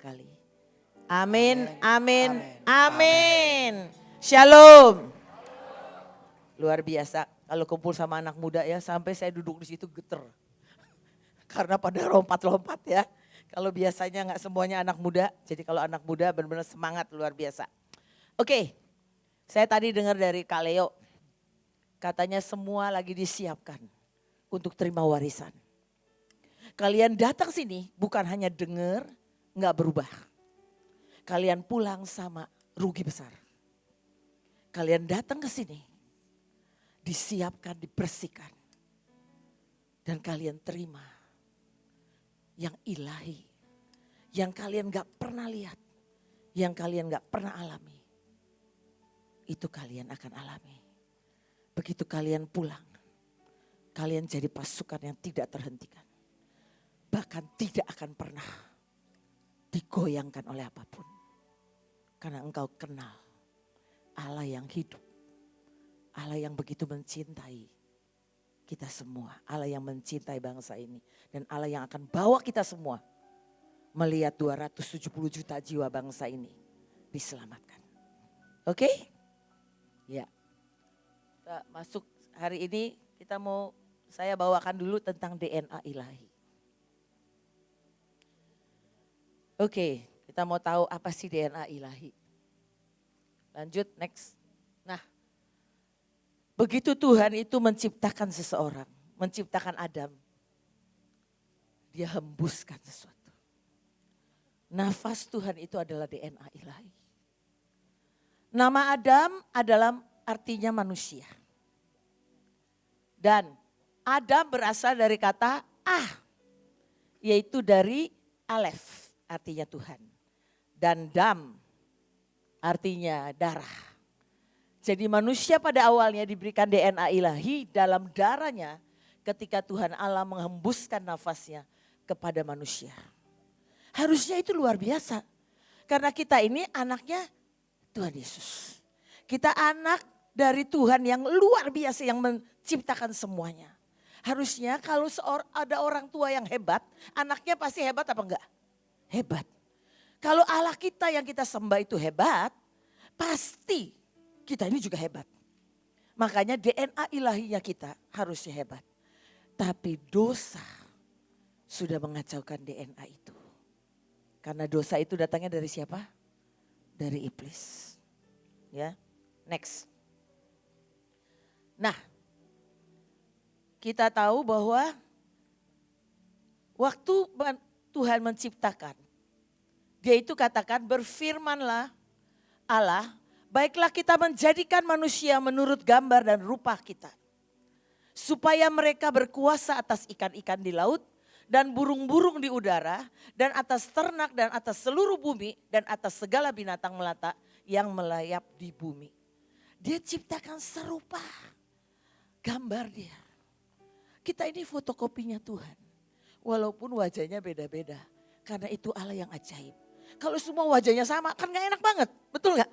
kali. Amin, amin, Amin. amin. Shalom. Luar biasa kalau kumpul sama anak muda ya, sampai saya duduk di situ geter. Karena pada lompat-lompat ya. Kalau biasanya nggak semuanya anak muda, jadi kalau anak muda benar-benar semangat luar biasa. Oke, saya tadi dengar dari Kak Leo, katanya semua lagi disiapkan untuk terima warisan. Kalian datang sini bukan hanya dengar, nggak berubah. Kalian pulang sama rugi besar. Kalian datang ke sini, disiapkan, dibersihkan. Dan kalian terima yang ilahi, yang kalian gak pernah lihat, yang kalian gak pernah alami. Itu kalian akan alami. Begitu kalian pulang, kalian jadi pasukan yang tidak terhentikan. Bahkan tidak akan pernah digoyangkan oleh apapun. Karena engkau kenal Allah yang hidup. Allah yang begitu mencintai kita semua. Allah yang mencintai bangsa ini. Dan Allah yang akan bawa kita semua melihat 270 juta jiwa bangsa ini diselamatkan. Oke? Ya. Kita masuk hari ini, saya bawakan dulu tentang DNA ilahi. Oke, kita mau tahu apa sih DNA ilahi. Lanjut, next. Nah, begitu Tuhan itu menciptakan seseorang, menciptakan Adam. Dia hembuskan sesuatu. Nafas Tuhan itu adalah DNA ilahi. Nama Adam adalah artinya manusia. Dan Adam berasal dari kata yaitu dari Aleph, artinya Tuhan. Dan Dam, artinya darah. Jadi manusia pada awalnya diberikan DNA ilahi dalam darahnya ketika Tuhan Allah menghembuskan nafasnya kepada manusia. Harusnya itu luar biasa. Karena kita ini anaknya Tuhan Yesus. Kita anak dari Tuhan yang luar biasa yang menciptakan semuanya. Harusnya kalau ada orang tua yang hebat, anaknya pasti hebat apa enggak? Hebat. Kalau Allah kita yang kita sembah itu hebat, pasti kita ini juga hebat. Makanya DNA ilahinya kita harusnya hebat. Tapi dosa sudah mengacaukan DNA itu. Karena dosa itu datangnya dari siapa? Dari iblis. Ya, next. Nah, kita tahu bahwa waktu Tuhan menciptakan, dia itu katakan berfirmanlah Allah, baiklah kita menjadikan manusia menurut gambar dan rupa kita. Supaya mereka berkuasa atas ikan-ikan di laut dan burung-burung di udara dan atas ternak dan atas seluruh bumi dan atas segala binatang melata yang melayap di bumi. Dia ciptakan serupa gambar dia. Kita ini fotokopinya Tuhan. Walaupun wajahnya beda-beda. Karena itu Allah yang ajaib. Kalau semua wajahnya sama kan gak enak banget. Betul gak?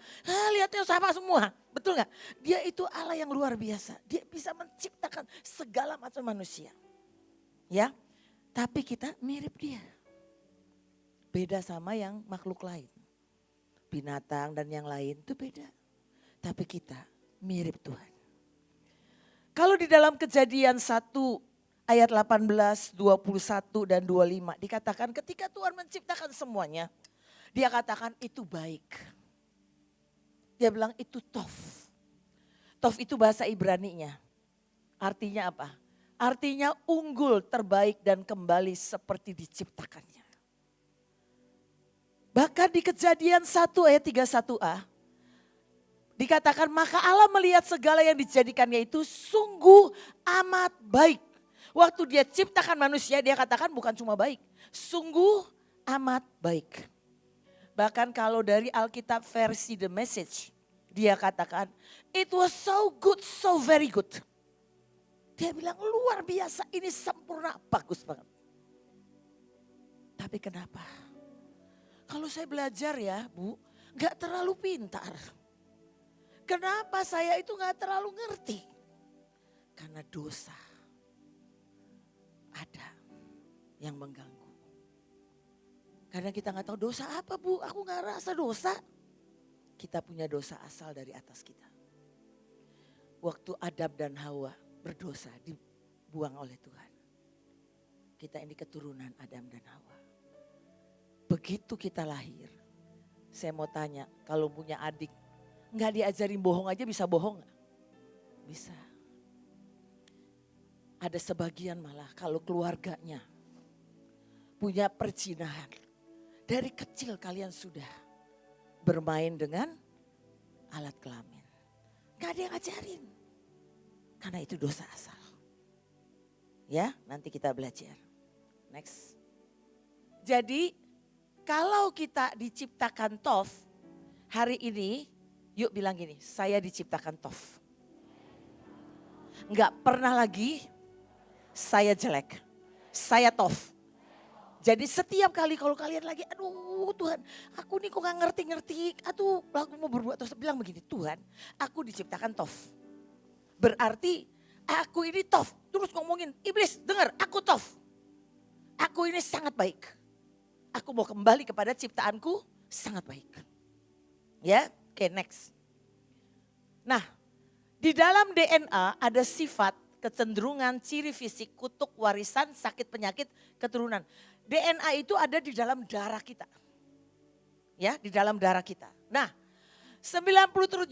Lihatnya sama semua. Betul gak? Dia itu Allah yang luar biasa. Dia bisa menciptakan segala macam manusia. Ya. Tapi kita mirip dia. Beda sama yang makhluk lain. Binatang dan yang lain itu beda. Tapi kita mirip Tuhan. Kalau di dalam Kejadian 1 ayat 18, 21 dan 25 dikatakan ketika Tuhan menciptakan semuanya. Dia katakan itu baik. Dia bilang itu tof. Tof itu bahasa Ibraninya. Artinya apa? Artinya unggul, terbaik dan kembali seperti diciptakannya. Bahkan di Kejadian 1 ayat 31a. Dikatakan maka Allah melihat segala yang dijadikannya itu sungguh amat baik. Waktu dia ciptakan manusia dia katakan bukan cuma baik. Sungguh amat baik. Bahkan kalau dari Alkitab versi The Message. Dia katakan it was so good, so very good. Dia bilang luar biasa, ini sempurna, bagus banget. Tapi kenapa? Kalau saya belajar ya Bu, gak terlalu pintar. Kenapa saya itu gak terlalu ngerti? Karena dosa ada yang mengganggu. Karena kita nggak tahu dosa apa Bu, aku nggak rasa dosa. Kita punya dosa asal dari atas kita. Waktu Adam dan Hawa berdosa dibuang oleh Tuhan. Kita ini keturunan Adam dan Hawa. Begitu kita lahir, saya mau tanya, kalau punya adik, nggak diajarin bohong aja bisa bohong nggak? Bisa. Ada sebagian malah kalau keluarganya punya perzinahan. Dari kecil kalian sudah bermain dengan alat kelamin. Gak ada yang ngajarin. Karena itu dosa asal. Ya, nanti kita belajar. Next. Jadi kalau kita diciptakan Tov, hari ini yuk bilang gini, saya diciptakan Tov. Enggak pernah lagi saya jelek, saya Tov. Jadi setiap kali kalau kalian lagi, aduh Tuhan, aku nih kok gak ngerti-ngerti, aduh aku mau berbuat dosa, bilang begini, Tuhan aku diciptakan Tov. Berarti aku ini Tov, terus ngomongin, iblis dengar aku Tov. Aku ini sangat baik. Aku mau kembali kepada ciptaanku sangat baik. Ya, oke next. Nah, di dalam DNA ada sifat, kecenderungan, ciri fisik, kutuk, warisan, sakit, penyakit, keturunan. DNA itu ada di dalam darah kita. Ya, di dalam darah kita. Nah, 97%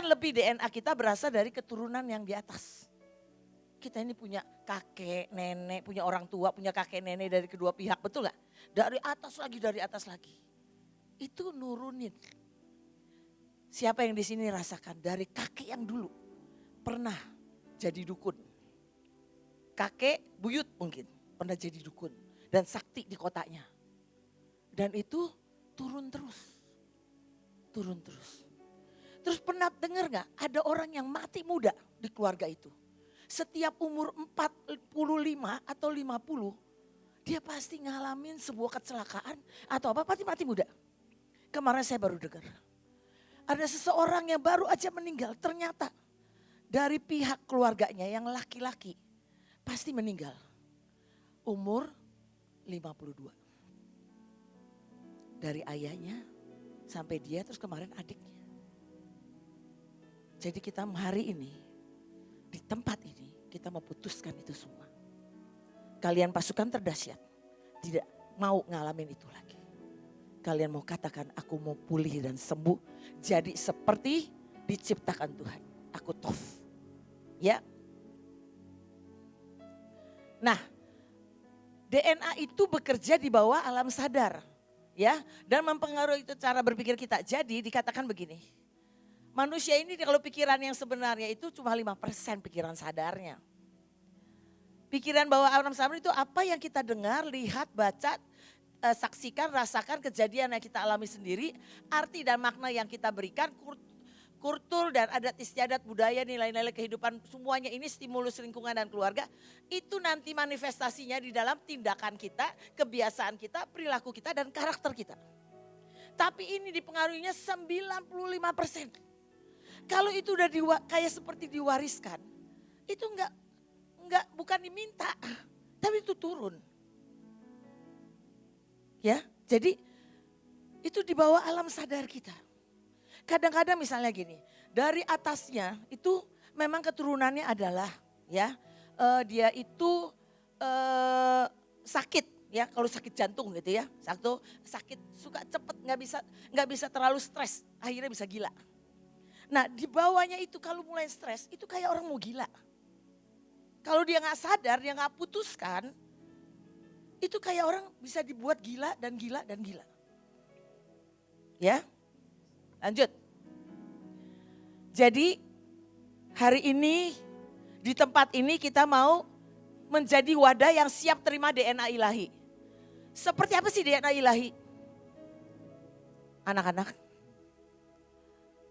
lebih DNA kita berasal dari keturunan yang di atas. Kita ini punya kakek, nenek, punya orang tua, punya kakek, nenek dari kedua pihak, betul gak? Dari atas lagi. Itu nurunin. Siapa yang di sini rasakan dari kakek yang dulu pernah jadi dukun. Kakek buyut mungkin pernah jadi dukun dan sakti di kotanya. Dan itu turun terus. Terus pernah dengar gak ada orang yang mati muda di keluarga itu. Setiap umur 45 atau 50 dia pasti ngalamin sebuah kecelakaan atau apa, pasti mati muda. Kemarin saya baru dengar. Ada seseorang yang baru aja meninggal, ternyata dari pihak keluarganya yang laki-laki pasti meninggal. Umur 52. Dari ayahnya sampai dia terus kemarin adiknya. Jadi kita hari ini di tempat ini kita memutuskan itu semua. Kalian pasukan terdahsyat tidak mau ngalamin itu lagi. Kalian mau katakan aku mau pulih dan sembuh. Jadi seperti diciptakan Tuhan. Aku Tov. Ya. Nah, DNA itu bekerja di bawah alam sadar. Ya, dan mempengaruhi itu cara berpikir kita. Jadi dikatakan begini. Manusia ini kalau pikiran yang sebenarnya itu cuma 5% pikiran sadarnya. Pikiran bawah alam sadar itu apa yang kita dengar, lihat, baca, saksikan, rasakan, kejadian yang kita alami sendiri, arti dan makna yang kita berikan, kultur dan adat istiadat, budaya, nilai-nilai kehidupan, semuanya ini stimulus lingkungan dan keluarga, itu nanti manifestasinya di dalam tindakan kita, kebiasaan kita, perilaku kita dan karakter kita. Tapi ini dipengaruhinya 95%. Kalau itu udah kayak seperti diwariskan, itu bukan diminta, tapi itu turun. Ya, jadi itu di bawah alam sadar kita. Kadang-kadang misalnya gini, dari atasnya itu memang keturunannya adalah ya dia itu sakit ya, kalau sakit jantung gitu ya, sakit suka cepet nggak bisa terlalu stres, akhirnya bisa gila. Nah di bawahnya itu kalau mulai stres itu kayak orang mau gila. Kalau dia nggak sadar, dia nggak putuskan, itu kayak orang bisa dibuat gila dan gila dan gila. Ya, lanjut. Jadi hari ini di tempat ini kita mau menjadi wadah yang siap terima DNA ilahi. Seperti apa sih DNA ilahi? Anak-anak,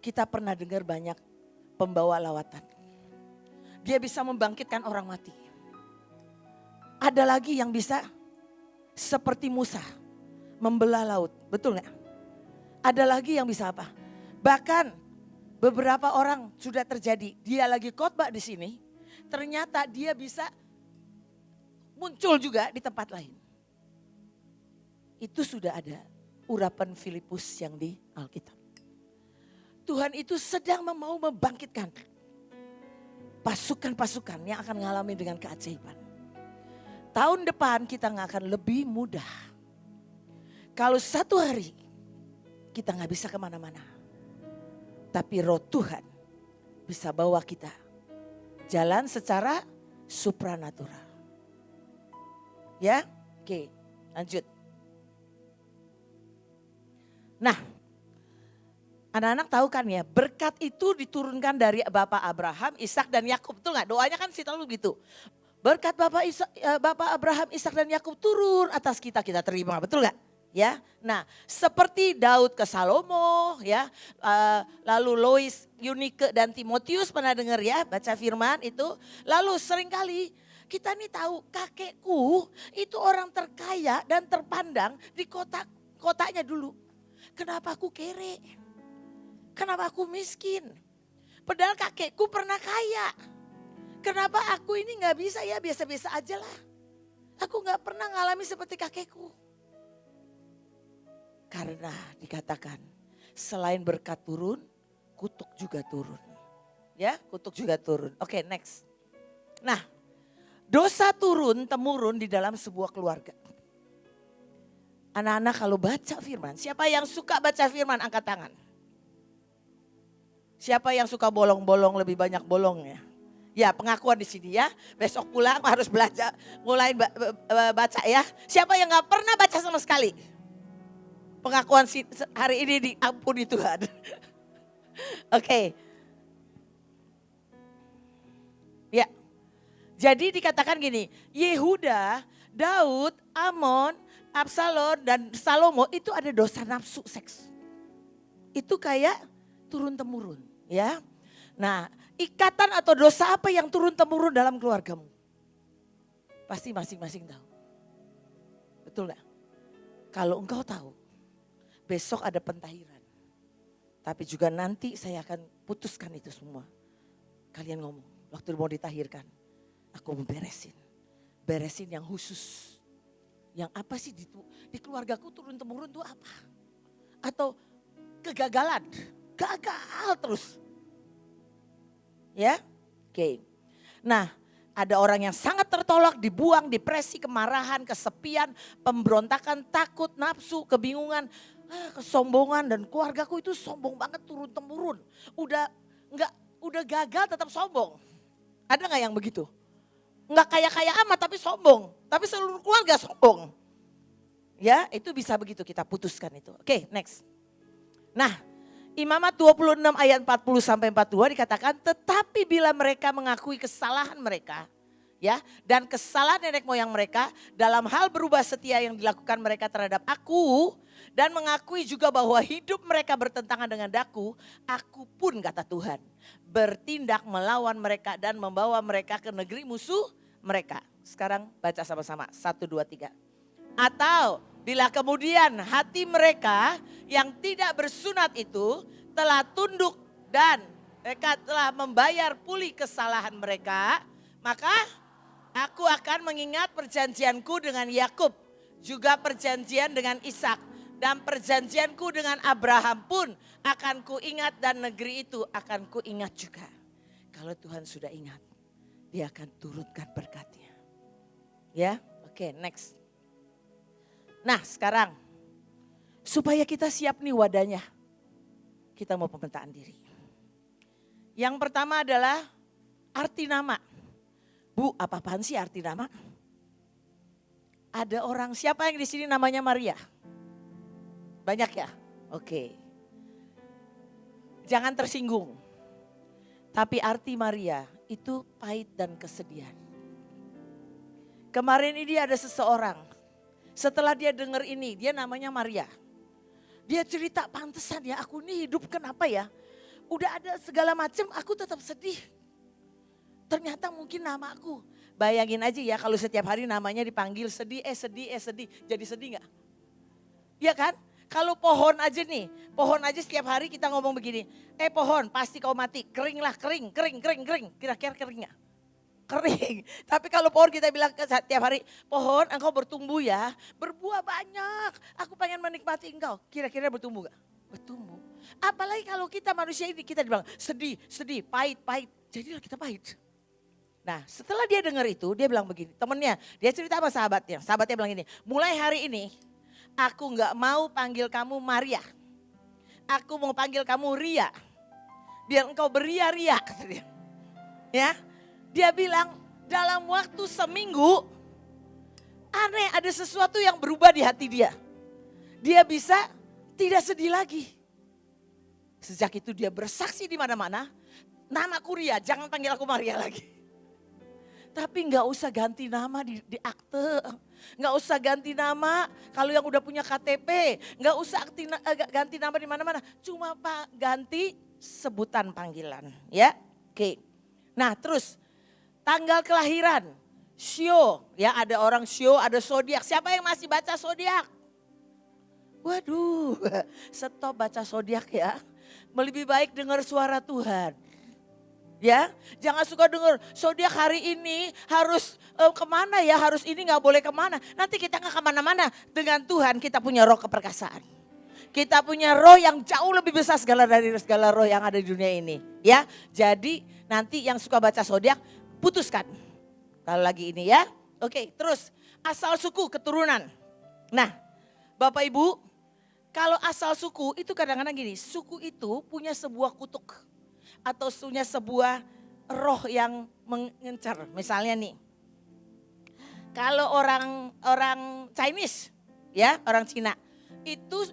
kita pernah dengar banyak pembawa lawatan. Dia bisa membangkitkan orang mati. Ada lagi yang bisa seperti Musa membelah laut, betul gak? Ada lagi yang bisa apa? Bahkan beberapa orang sudah terjadi, dia lagi khotbah di sini, ternyata dia bisa muncul juga di tempat lain. Itu sudah ada urapan Filipus yang di Alkitab. Tuhan itu sedang mau membangkitkan pasukan-pasukan yang akan mengalami dengan keajaiban. Tahun depan kita nggak akan lebih mudah. Kalau satu hari kita nggak bisa kemana-mana. Tapi roh Tuhan bisa bawa kita jalan secara supranatural. Ya, oke, lanjut. Nah, anak-anak tahu kan ya, berkat itu diturunkan dari Bapak Abraham, Ishak dan Yakub, betul nggak? Doanya kan selalu gitu. Berkat Bapak Abraham, Ishak dan Yakub turun atas kita, kita terima, betul nggak? Ya, nah seperti Daud ke Salomo, ya, lalu Lois, Eunike dan Timotius pernah dengar ya, baca firman itu. Lalu seringkali kita nih tahu kakekku itu orang terkaya dan terpandang di kotanya dulu. Kenapa aku kere? Kenapa aku miskin? Padahal kakekku pernah kaya. Kenapa aku ini nggak bisa ya, biasa-biasa aja lah. Aku nggak pernah ngalami seperti kakekku. Karena dikatakan selain berkat turun, kutuk juga turun. Ya, kutuk juga turun. Oke, next. Nah, dosa turun temurun di dalam sebuah keluarga. Anak-anak kalau baca firman, siapa yang suka baca firman angkat tangan. Siapa yang suka bolong-bolong, lebih banyak bolongnya? Ya, pengakuan di sini ya. Besok pulang harus belajar, mulai baca ya. Siapa yang gak pernah baca sama sekali? Pengakuan hari ini diampuni Tuhan. Oke. Ya. Jadi dikatakan gini, Yehuda, Daud, Amon, Absalom dan Salomo itu ada dosa nafsu seks. Itu kayak turun-temurun, ya. Nah, ikatan atau dosa apa yang turun-temurun dalam keluargamu? Pasti masing-masing tahu. Betul gak? Kalau engkau tahu, besok ada pentahiran. Tapi juga nanti saya akan putuskan itu semua. Kalian ngomong, waktu mau ditahirkan, aku mau beresin. Beresin yang khusus. Yang apa sih di keluargaku turun-temurun itu apa? Atau kegagalan, gagal terus. Ya, oke. Nah, ada orang yang sangat tertolak, dibuang, depresi, kemarahan, kesepian, pemberontakan, takut, nafsu, kebingungan, kesombongan, dan keluargaku itu sombong banget turun-temurun. Udah gagal tetap sombong. Ada nggak yang begitu? Nggak kaya-kaya amat tapi sombong, tapi seluruh keluarga sombong. Ya, itu bisa begitu kita putuskan itu. Oke, next. Nah, Imamat 26 ayat 40 sampai 42 dikatakan, tetapi bila mereka mengakui kesalahan mereka, ya, dan kesalahan nenek moyang mereka dalam hal berubah setia yang dilakukan mereka terhadap aku, dan mengakui juga bahwa hidup mereka bertentangan dengan aku pun kata Tuhan bertindak melawan mereka dan membawa mereka ke negeri musuh mereka. Sekarang baca sama-sama, 1, 2, 3. Atau bila kemudian hati mereka yang tidak bersunat itu telah tunduk dan mereka telah membayar pulih kesalahan mereka, maka aku akan mengingat perjanjianku dengan Yakub, juga perjanjian dengan Ishak, dan perjanjianku dengan Abraham pun akan kuingat, dan negeri itu akan kuingat juga. Kalau Tuhan sudah ingat, dia akan turunkan berkatnya. Ya, oke, next. Nah sekarang, supaya kita siap nih wadahnya, kita mau pemetaan diri. Yang pertama adalah arti nama. Bu, apa-apaan sih arti nama? Ada orang, siapa yang di sini namanya Maria? Banyak ya? Oke. Jangan tersinggung. Tapi arti Maria itu pahit dan kesedihan. Kemarin ini ada seseorang, setelah dia dengar ini, dia namanya Maria. Dia cerita, pantesan ya aku ini hidup kenapa ya? Udah ada segala macam, aku tetap sedih. Ternyata mungkin nama aku. Bayangin aja ya kalau setiap hari namanya dipanggil sedih, sedih. Jadi sedih gak? Iya kan? Kalau pohon aja nih, pohon aja setiap hari kita ngomong begini. Pohon pasti kau mati, keringlah, kering. Kira-kira kering gak? kering. Tapi kalau pohon kita bilang tiap hari, pohon engkau bertumbuh ya, berbuah banyak. Aku pengen menikmati engkau. Kira-kira bertumbuh gak? Bertumbuh. Apalagi kalau kita manusia ini, kita dibilang sedih, sedih, pahit, pahit. Jadilah kita pahit. Nah setelah dia dengar itu, dia bilang begini, temennya, dia cerita sama sahabatnya. Sahabatnya bilang gini, mulai hari ini aku gak mau panggil kamu Maria. Aku mau panggil kamu Ria. Biar engkau beria-ria, kata dia. Ya, dia bilang dalam waktu seminggu aneh ada sesuatu yang berubah di hati dia. Dia bisa tidak sedih lagi. Sejak itu dia bersaksi di mana-mana, namaku Ria, jangan panggil aku Maria lagi. Tapi nggak usah ganti nama di akte, nggak usah ganti nama kalau yang udah punya KTP, nggak usah ganti nama di mana-mana, cuma ganti sebutan panggilan, ya. Oke. Nah terus tanggal kelahiran, Shio, ya ada orang Shio, ada zodiak. Siapa yang masih baca zodiak? Waduh, stop baca zodiak ya. Lebih baik dengar suara Tuhan. Ya, jangan suka dengar zodiak hari ini harus kemana ya, harus ini nggak boleh kemana. Nanti kita nggak kemana-mana. Dengan Tuhan kita punya roh keperkasaan. Kita punya roh yang jauh lebih besar dari segala roh yang ada di dunia ini. Ya, jadi nanti yang suka baca zodiak putuskan. Kalau lagi ini ya. Oke, terus asal suku keturunan. Nah, Bapak Ibu, kalau asal suku itu kadang-kadang gini, suku itu punya sebuah kutuk atau punya sebuah roh yang mengencar. Misalnya nih, kalau orang Chinese, ya orang Cina, itu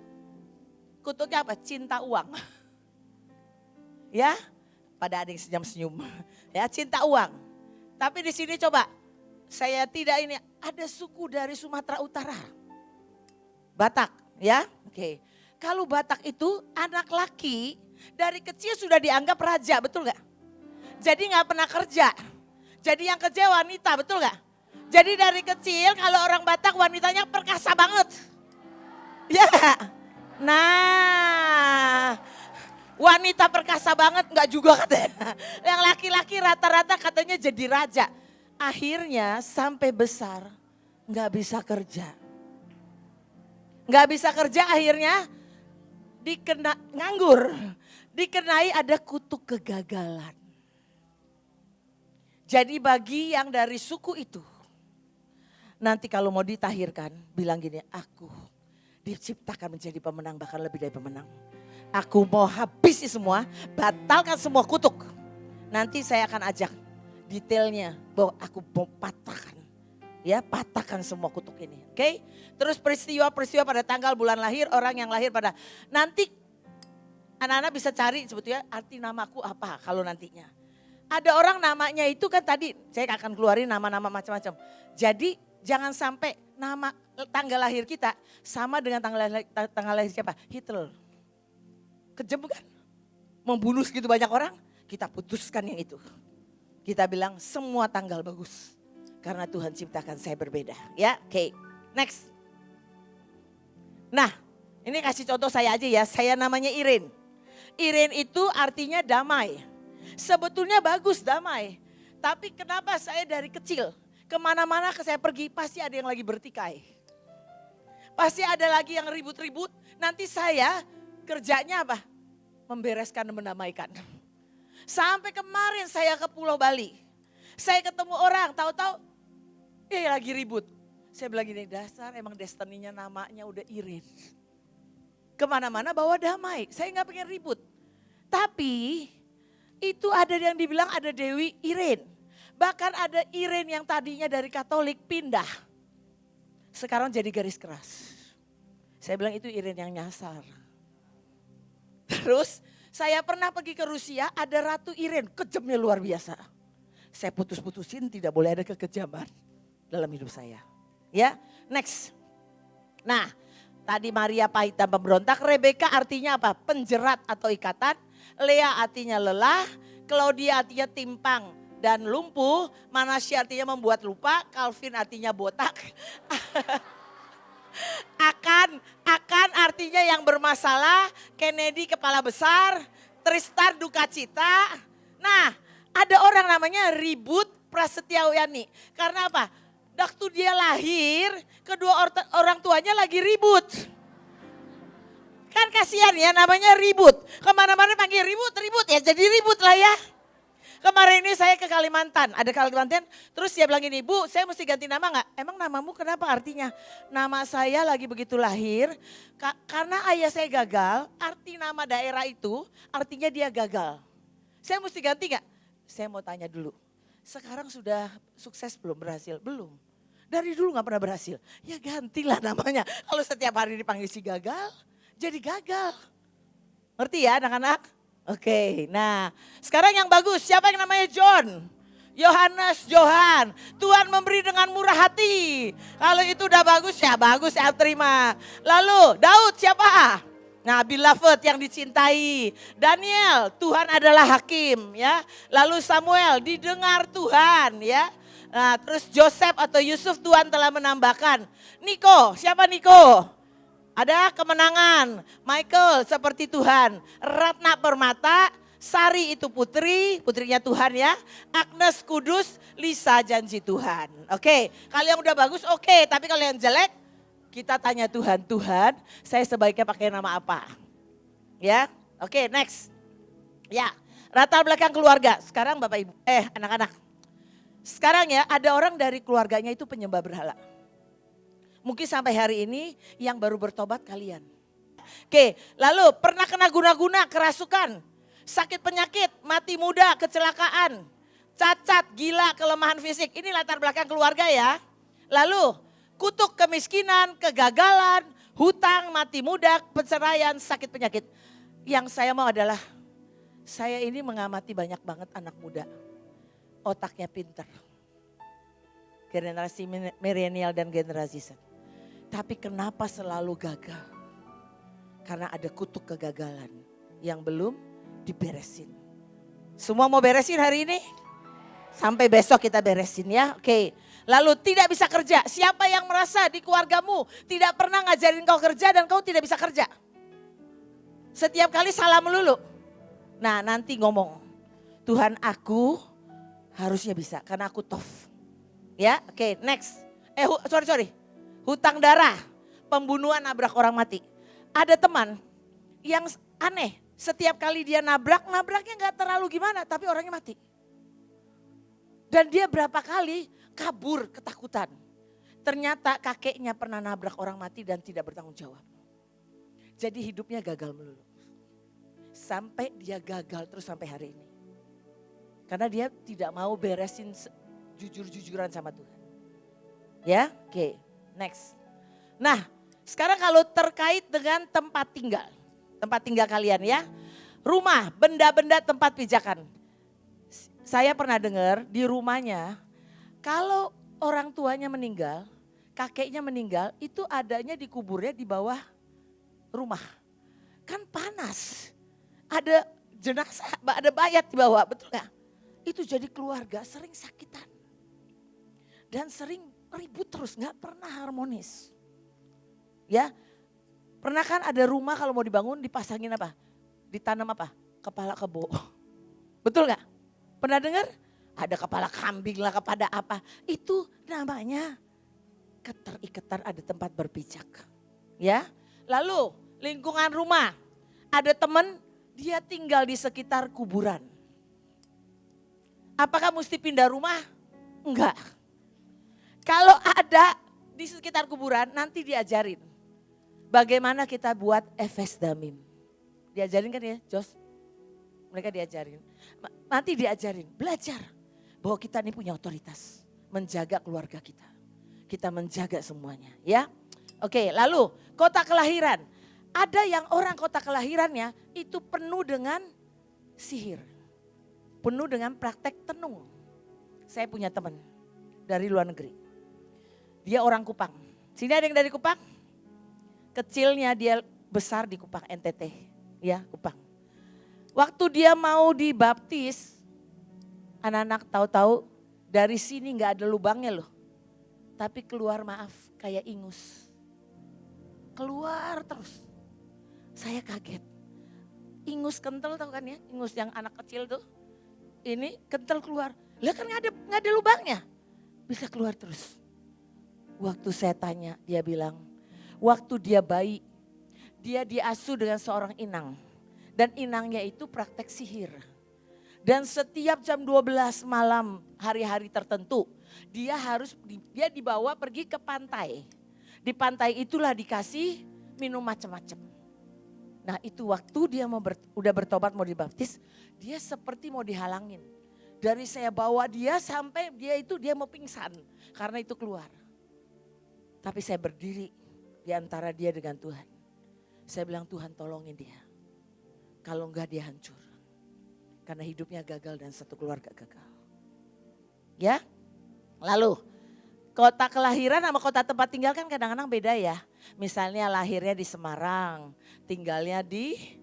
kutuknya apa? Cinta uang. Ya, pada ada yang senyum-senyum. Ya, cinta uang. Tapi di sini coba, saya tidak ini, ada suku dari Sumatera Utara. Batak, ya. Oke. Kalau Batak itu anak laki dari kecil sudah dianggap raja, betul gak? Jadi gak pernah kerja. Jadi yang kerja wanita, betul gak? Jadi dari kecil kalau orang Batak wanitanya perkasa banget. Ya. Nah, wanita perkasa banget enggak juga katanya. Yang laki-laki rata-rata katanya jadi raja. Akhirnya sampai besar enggak bisa kerja. Enggak bisa kerja akhirnya nganggur. Dikenai ada kutuk kegagalan. Jadi bagi yang dari suku itu, nanti kalau mau ditahirkan bilang gini, aku diciptakan menjadi pemenang, bahkan lebih dari pemenang. Aku mau habisi semua, batalkan semua kutuk. Nanti saya akan ajak detailnya bahwa aku mau patahkan. Ya, patahkan semua kutuk ini. Oke? Terus peristiwa-peristiwa pada tanggal bulan lahir, orang yang lahir pada nanti anak-anak bisa cari sebetulnya arti namaku apa kalau nantinya. Ada orang namanya itu kan tadi saya akan keluarin nama-nama macam-macam. Jadi jangan sampai nama tanggal lahir kita sama dengan tanggal lahir siapa? Hitler. Kejam bukan? Membunuh segitu banyak orang, kita putuskan yang itu. Kita bilang semua tanggal bagus. Karena Tuhan ciptakan saya berbeda. Ya, oke. Next. Nah, ini kasih contoh saya aja ya. Saya namanya Irin. Irin itu artinya damai. Sebetulnya bagus damai. Tapi kenapa saya dari kecil kemana-mana saya pergi pasti ada yang lagi bertikai. Pasti ada lagi yang ribut-ribut. Nanti saya kerjanya apa? Membereskan dan mendamaikan. Sampai kemarin saya ke Pulau Bali. Saya ketemu orang tahu-tahu lagi ribut. Saya bilang gini, dasar emang destininya namanya udah Irin. Kemana-mana bawa damai. Saya gak pengen ribut. Tapi itu ada yang dibilang ada Dewi Irin. Bahkan ada Irin yang tadinya dari Katolik pindah. Sekarang jadi garis keras. Saya bilang itu Irin yang nyasar. Terus saya pernah pergi ke Rusia, ada Ratu Irin, kejamnya luar biasa. Saya putus-putusin, tidak boleh ada kekejaman dalam hidup saya. Ya, next. Nah, tadi Maria pahit dan pemberontak, Rebeka artinya apa? Penjerat atau ikatan, Lea artinya lelah, Claudia artinya timpang dan lumpuh, Manasya artinya membuat lupa, Calvin artinya botak. Akan artinya yang bermasalah, Kennedy kepala besar, Tristar duka cita. Nah, ada orang namanya ribut Prasetyawati. Karena apa? Waktu dia lahir, kedua orang tuanya lagi ribut. Kan kasihan ya, namanya ribut. Kemana-mana panggil ribut ya, jadi ribut lah ya. Kemarin ini saya ke Kalimantan, ada Kalimantan, terus dia bilang gini, Bu saya mesti ganti nama gak? Emang namamu kenapa artinya? Nama saya lagi begitu lahir, karena ayah saya gagal, arti nama daerah itu artinya dia gagal. Saya mesti ganti gak? Saya mau tanya dulu, sekarang sudah sukses belum, berhasil? Belum. Dari dulu gak pernah berhasil, ya gantilah namanya. Kalau setiap hari dipanggil si gagal, jadi gagal. Ngerti ya anak-anak? Oke, nah sekarang yang bagus, siapa yang namanya John? Yohanes, Johan. Tuhan memberi dengan murah hati. Kalau itu udah bagus ya terima. Lalu Daud siapa? Nah beloved yang dicintai. Daniel, Tuhan adalah hakim ya. Lalu Samuel, didengar Tuhan ya. Nah terus Joseph atau Yusuf Tuhan telah menambahkan. Niko, siapa Niko? Ada kemenangan, Michael seperti Tuhan. Ratna Permata, Sari itu putrinya Tuhan ya. Agnes kudus, Lisa janji Tuhan. Oke, kalau yang udah bagus oke, tapi kalau yang jelek kita tanya Tuhan, Tuhan saya sebaiknya pakai nama apa? Ya, oke next. Ya, latar belakang keluarga. Sekarang Bapak Ibu, anak-anak. Sekarang ya ada orang dari keluarganya itu penyembah berhala. Mungkin sampai hari ini yang baru bertobat kalian. Oke, lalu pernah kena guna-guna, kerasukan, sakit penyakit, mati muda, kecelakaan, cacat, gila, kelemahan fisik. Ini latar belakang keluarga ya. Lalu kutuk kemiskinan, kegagalan, hutang, mati muda, perceraian, sakit penyakit. Yang saya mau adalah, saya ini mengamati banyak banget anak muda. Otaknya pinter. Generasi milenial dan generasi Z. Tapi kenapa selalu gagal? Karena ada kutuk kegagalan yang belum diberesin. Semua mau beresin hari ini? Sampai besok kita beresin ya. Oke. Lalu tidak bisa kerja. Siapa yang merasa di keluargamu tidak pernah ngajarin kau kerja dan kau tidak bisa kerja? Setiap kali salah melulu. Nah nanti ngomong, Tuhan aku harusnya bisa karena aku tough. Ya oke next. Sorry. Hutang darah, pembunuhan, nabrak orang mati. Ada teman yang aneh, setiap kali dia nabraknya gak terlalu gimana, tapi orangnya mati. Dan dia berapa kali kabur ketakutan. Ternyata kakeknya pernah nabrak orang mati dan tidak bertanggung jawab. Jadi hidupnya gagal melulu. Sampai dia gagal terus sampai hari ini. Karena dia tidak mau beresin jujur-jujuran sama Tuhan. Ya, oke. Next. Nah, sekarang kalau terkait dengan tempat tinggal kalian ya. Rumah, benda-benda tempat pijakan. Saya pernah dengar di rumahnya, kalau orang tuanya meninggal, kakeknya meninggal, itu adanya dikuburnya di bawah rumah. Kan panas, ada jenazah, ada mayat di bawah, betul gak? Itu jadi keluarga sering sakitan. Dan sering ribut terus, gak pernah harmonis. Ya, pernah kan ada rumah kalau mau dibangun dipasangin apa? Ditanam apa? Kepala kebo. Betul gak? Pernah dengar? Ada kepala kambing lah, kepada apa. Itu namanya keterikatan, ada tempat berpijak. Ya, lalu lingkungan rumah. Ada teman dia tinggal di sekitar kuburan. Apakah mesti pindah rumah? Enggak. Kalau ada di sekitar kuburan nanti diajarin. Bagaimana kita buat efes damim. Diajarin kan ya Jos? Mereka diajarin. Nanti diajarin, belajar. Bahwa kita ini punya otoritas. Menjaga keluarga kita. Kita menjaga semuanya ya. Oke lalu kota kelahiran. Ada yang orang kota kelahirannya itu penuh dengan sihir. Penuh dengan praktek tenung. Saya punya teman dari luar negeri. Dia orang Kupang. Sini ada yang dari Kupang? Kecilnya dia besar di Kupang, NTT. Ya Kupang. Waktu dia mau dibaptis, anak-anak tahu-tahu dari sini gak ada lubangnya loh. Tapi keluar maaf kayak ingus. Keluar terus. Saya kaget. Ingus kental tahu kan ya, ingus yang anak kecil tuh. Ini kental keluar. Lah kan nggak ada lubangnya. Bisa keluar terus. Waktu saya tanya, dia bilang, waktu dia bayi, dia diasuh dengan seorang inang. Dan inangnya itu praktek sihir. Dan setiap jam 12 malam hari-hari tertentu, dia dibawa pergi ke pantai. Di pantai itulah dikasih minum macam-macam. Nah itu waktu dia udah bertobat mau dibaptis, dia seperti mau dihalangin. Dari saya bawa dia sampai dia mau pingsan karena itu keluar. Tapi saya berdiri di antara dia dengan Tuhan. Saya bilang Tuhan tolongin dia. Kalau enggak dia hancur. Karena hidupnya gagal dan satu keluarga gagal. Ya, lalu kota kelahiran sama kota tempat tinggal kan kadang-kadang beda ya. Misalnya lahirnya di Semarang, tinggalnya di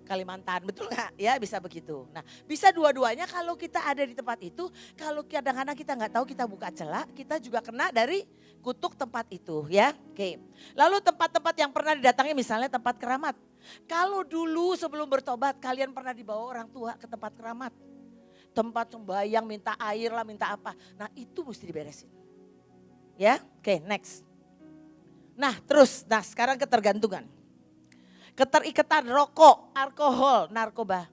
Kalimantan, betul nggak? Ya bisa begitu. Nah bisa dua-duanya kalau kita ada di tempat itu, kalau kadang-kadang kita nggak tahu kita buka celah, kita juga kena dari kutuk tempat itu ya. Oke. Lalu tempat-tempat yang pernah didatangi misalnya tempat keramat. Kalau dulu sebelum bertobat kalian pernah dibawa orang tua ke tempat keramat. Tempat sembahyang minta air lah, minta apa. Nah itu mesti diberesin. Ya, oke next. Nah terus, sekarang ketergantungan. Keterikatan rokok, alkohol, narkoba.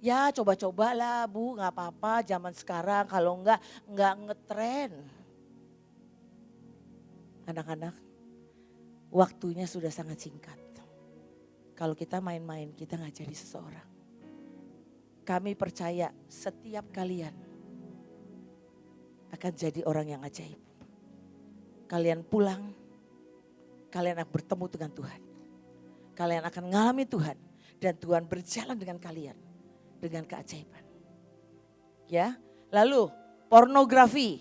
Ya coba-cobalah Bu, gak apa-apa zaman sekarang kalau enggak ngetren. Anak-anak, waktunya sudah sangat singkat. Kalau kita main-main, kita gak jadi seseorang. Kami percaya setiap kalian akan jadi orang yang ajaib. Kalian pulang, kalian akan bertemu dengan Tuhan. Kalian akan mengalami Tuhan dan Tuhan berjalan dengan kalian dengan keajaiban. Ya, lalu pornografi,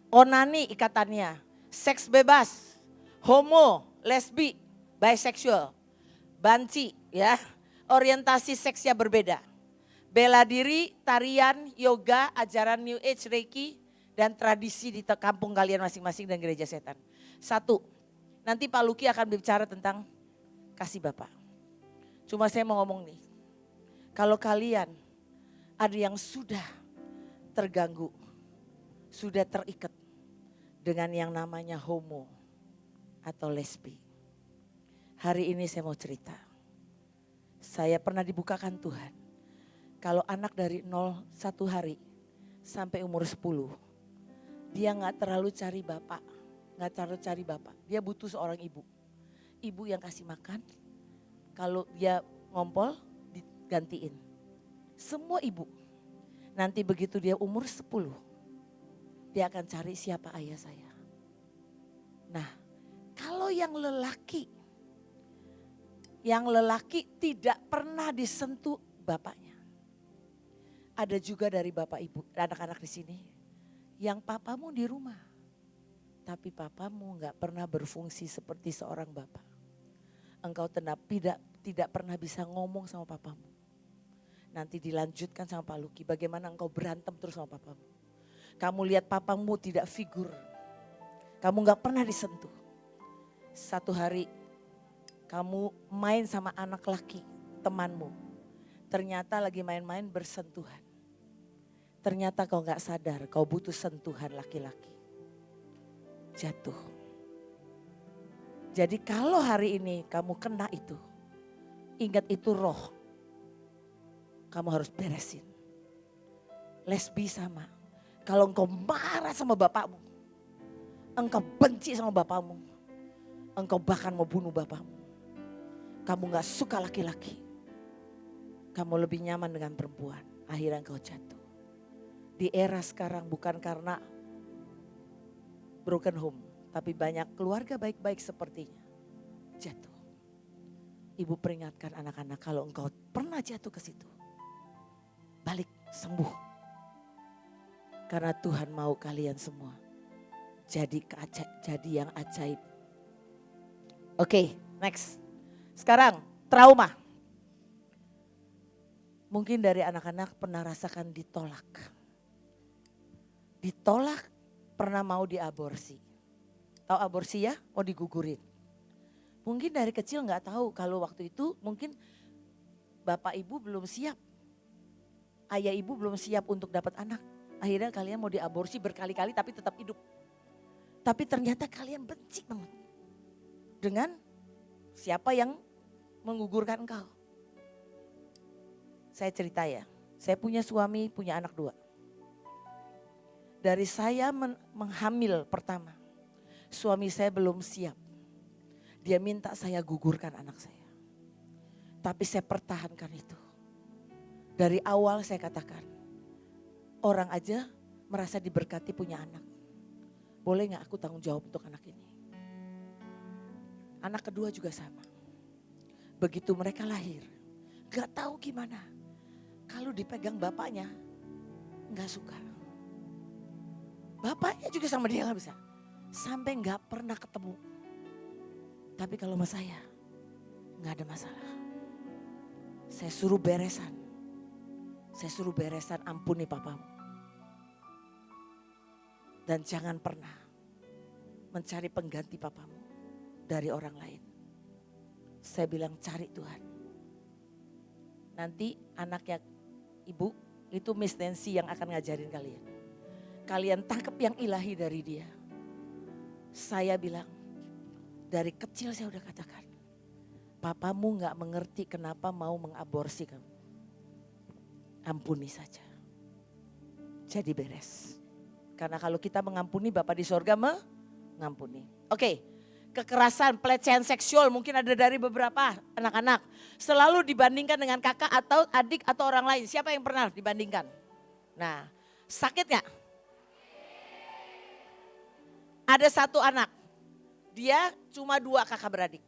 onani ikatannya, seks bebas, homo, lesbi, bisexual, banci, ya, orientasi seksnya berbeda. Bela diri, tarian, yoga, ajaran New Age, Reiki, dan tradisi di kampung kalian masing-masing dan gereja setan. Satu, nanti Pak Luki akan bicara tentang kasih Bapak. Cuma saya mau ngomong nih, kalau kalian ada yang sudah terganggu, sudah terikat dengan yang namanya homo atau lesbi. Hari ini saya mau cerita, saya pernah dibukakan Tuhan. Kalau anak dari 0 1 hari sampai umur 10, dia gak terlalu cari bapak, dia butuh seorang ibu. Ibu yang kasih makan, kalau dia ngompol digantiin. Semua ibu. Nanti begitu dia umur 10, dia akan cari siapa ayah saya. Nah, kalau yang lelaki tidak pernah disentuh bapaknya. Ada juga dari bapak ibu, anak-anak di sini, yang papamu di rumah. Tapi papamu gak pernah berfungsi seperti seorang bapak. Engkau tidak pernah bisa ngomong sama papamu. Nanti dilanjutkan sama Pak Luki, bagaimana engkau berantem terus sama papamu. Kamu lihat papamu tidak figur. Kamu gak pernah disentuh. Satu hari kamu main sama anak laki temanmu. Ternyata lagi main-main bersentuhan. Ternyata kau gak sadar kau butuh sentuhan laki-laki. Jatuh. Jadi kalau hari ini kamu kena itu, ingat itu roh. Kamu harus beresin. Lesbi sama. Kalau engkau marah sama bapakmu, engkau benci sama bapakmu, engkau bahkan mau bunuh bapakmu. Kamu gak suka laki-laki. Kamu lebih nyaman dengan perempuan. Akhirnya engkau jatuh. Di era sekarang bukan karena broken home. Tapi banyak keluarga baik-baik sepertinya jatuh. Ibu peringatkan anak-anak kalau engkau pernah jatuh ke situ. Balik sembuh. Karena Tuhan mau kalian semua jadi yang ajaib. Oke, next. Sekarang trauma. Mungkin dari anak-anak pernah rasakan ditolak. Ditolak pernah mau diaborsi. Tahu aborsi ya? Mau digugurin. Mungkin dari kecil gak tahu kalau waktu itu mungkin bapak ibu belum siap. Ayah ibu belum siap untuk dapat anak. Akhirnya kalian mau diaborsi berkali-kali tapi tetap hidup. Tapi ternyata kalian benci banget dengan siapa yang menggugurkan engkau. Saya cerita ya, saya punya suami, punya anak 2. Dari saya menghamil pertama, suami saya belum siap. Dia minta saya gugurkan anak saya. Tapi saya pertahankan itu. Dari awal saya katakan, orang aja merasa diberkati punya anak. Boleh gak aku tanggung jawab untuk anak ini? Anak kedua juga sama. Begitu mereka lahir, gak tahu gimana. Kalau dipegang bapaknya, gak suka. Bapaknya juga sama dia gak bisa. Sampai gak pernah ketemu. Tapi kalau sama saya, gak ada masalah. Saya suruh beresan. Saya suruh beresan, ampuni papamu. Dan jangan pernah mencari pengganti papamu dari orang lain. Saya bilang cari Tuhan. Nanti anaknya ibu itu Miss Nancy yang akan ngajarin kalian. Kalian tangkap yang ilahi dari dia. Saya bilang dari kecil saya udah katakan. Papamu gak mengerti kenapa mau mengaborsi kamu. Ampuni saja. Jadi beres. Karena kalau kita mengampuni, Bapa di sorga mengampuni. Oke, kekerasan, pelecehan seksual mungkin ada dari beberapa anak-anak. Selalu dibandingkan dengan kakak atau adik atau orang lain. Siapa yang pernah dibandingkan? Nah, sakit gak? Ada satu anak, dia cuma 2 kakak beradik.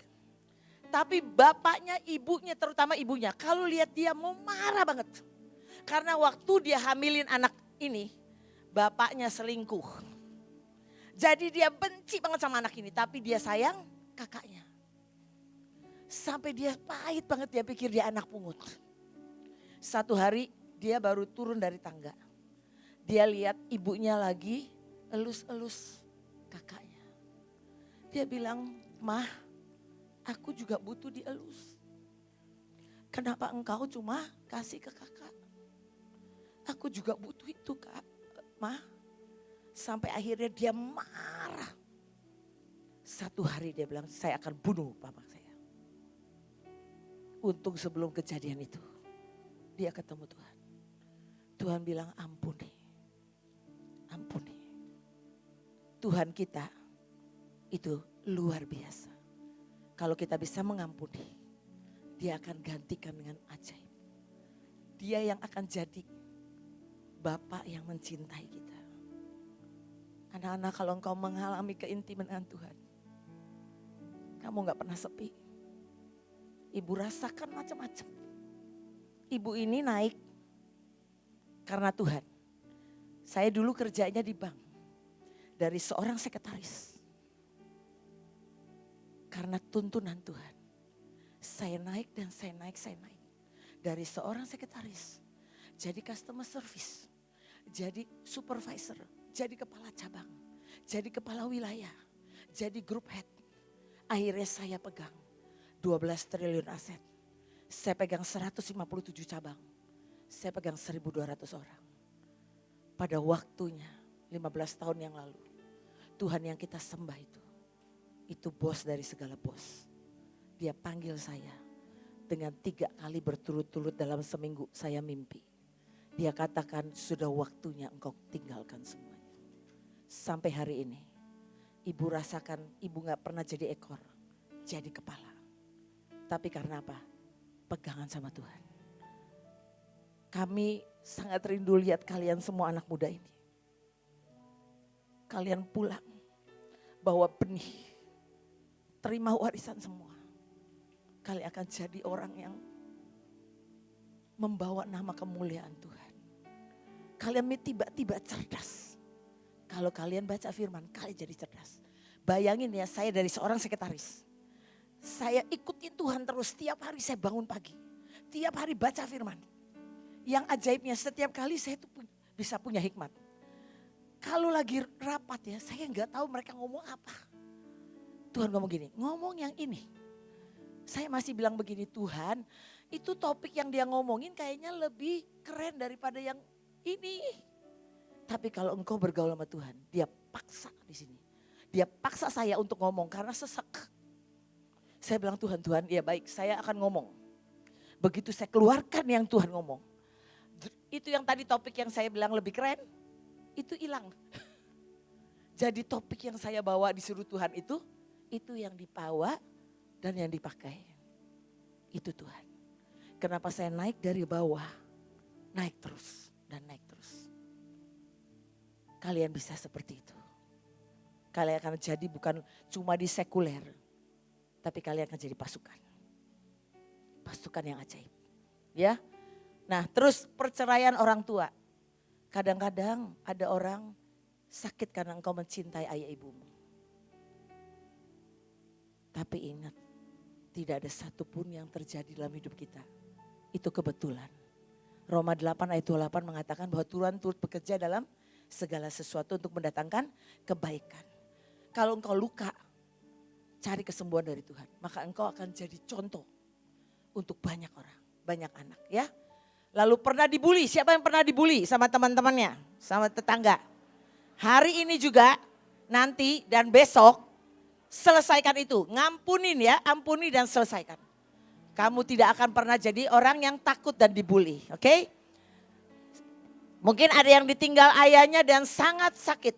Tapi bapaknya, ibunya, terutama ibunya, kalau lihat dia mau marah banget. Karena waktu dia hamilin anak ini, bapaknya selingkuh. Jadi dia benci banget sama anak ini, tapi dia sayang kakaknya. Sampai dia pahit banget, dia pikir dia anak pungut. Satu hari dia baru turun dari tangga. Dia lihat ibunya lagi elus-elus kakaknya. Dia bilang, "Mah, aku juga butuh dielus. Kenapa engkau cuma kasih ke kakak? Aku juga butuh itu kak, Mah." Sampai akhirnya dia marah. Satu hari dia bilang, "Saya akan bunuh bapak saya." Untung sebelum kejadian itu, dia ketemu Tuhan. Tuhan bilang ampuni. Ampuni. Tuhan kita itu luar biasa. Kalau kita bisa mengampuni, dia akan gantikan dengan ajaib. Dia yang akan jadi Bapa yang mencintai kita. Anak-anak, kalau engkau mengalami keintiman dengan Tuhan, kamu gak pernah sepi. Ibu rasakan macam-macam. Ibu ini naik karena Tuhan. Saya dulu kerjanya di bank. Dari seorang sekretaris. Karena tuntunan Tuhan. Saya naik dan saya naik. Dari seorang sekretaris. Jadi customer service. Jadi supervisor. Jadi kepala cabang. Jadi kepala wilayah. Jadi group head. Akhirnya saya pegang 12 triliun aset. Saya pegang 157 cabang. Saya pegang 1.200 orang. Pada waktunya 15 tahun yang lalu. Tuhan yang kita sembah itu bos dari segala bos. Dia panggil saya dengan 3 kali berturut-turut dalam seminggu saya mimpi. Dia katakan sudah waktunya engkau tinggalkan semuanya. Sampai hari ini ibu rasakan ibu gak pernah jadi ekor, jadi kepala. Tapi karena apa? Pegangan sama Tuhan. Kami sangat rindu lihat kalian semua anak muda ini. Kalian pulang bawa benih, terima warisan semua. Kalian akan jadi orang yang membawa nama kemuliaan Tuhan. Kalian tiba-tiba cerdas. Kalau kalian baca firman, kalian jadi cerdas. Bayangin ya, saya dari seorang sekretaris. Saya ikutin Tuhan terus, setiap hari saya bangun pagi. Tiap hari baca firman. Yang ajaibnya setiap kali saya tuh bisa punya hikmat. Kalau lagi rapat ya, saya nggak tahu mereka ngomong apa. Tuhan ngomong gini, ngomong yang ini. Saya masih bilang begini, Tuhan itu topik yang dia ngomongin kayaknya lebih keren daripada yang ini. Tapi kalau engkau bergaul sama Tuhan, dia paksa di sini. Dia paksa saya untuk ngomong karena sesek. Saya bilang Tuhan, ya baik saya akan ngomong. Begitu saya keluarkan yang Tuhan ngomong. Itu yang tadi topik yang saya bilang lebih keren, itu hilang. Jadi topik yang saya bawa disuruh Tuhan itu yang dibawa dan yang dipakai. Itu Tuhan. Kenapa saya naik dari bawah, naik terus dan naik terus. Kalian bisa seperti itu. Kalian akan jadi bukan cuma di sekuler, tapi kalian akan jadi pasukan. Pasukan yang ajaib. Ya. Nah, terus perceraian orang tua. Kadang-kadang ada orang sakit karena engkau mencintai ayah ibumu. Tapi ingat, tidak ada satupun yang terjadi dalam hidup kita. Itu kebetulan. Roma 8 ayat 28 mengatakan bahwa Tuhan turut bekerja dalam segala sesuatu untuk mendatangkan kebaikan. Kalau engkau luka, cari kesembuhan dari Tuhan. Maka engkau akan jadi contoh untuk banyak orang, banyak anak ya. Lalu pernah dibully, siapa yang pernah dibully sama teman-temannya, sama tetangga. Hari ini juga, nanti dan besok, selesaikan itu. Ngampunin ya, ampuni dan selesaikan. Kamu tidak akan pernah jadi orang yang takut dan dibully, oke? Mungkin ada yang ditinggal ayahnya dan sangat sakit.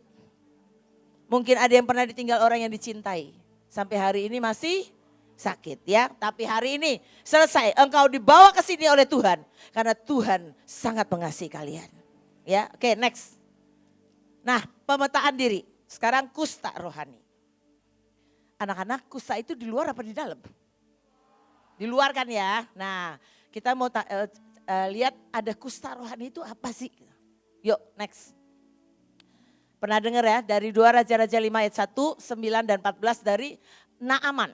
Mungkin ada yang pernah ditinggal orang yang dicintai. Sampai hari ini masih sakit ya. Tapi hari ini selesai, engkau dibawa ke sini oleh Tuhan. Karena Tuhan sangat mengasihi kalian. Ya, oke, next. Nah, pemetaan diri. Sekarang kusta rohani. Anak-anak, kusta itu di luar apa di dalam? Di luar kan ya. Nah, kita mau lihat ada kusta rohani itu apa sih? Yuk, next. Pernah dengar ya, dari 2 Raja-Raja 5 ayat 1, 9 dan 14 dari Naaman.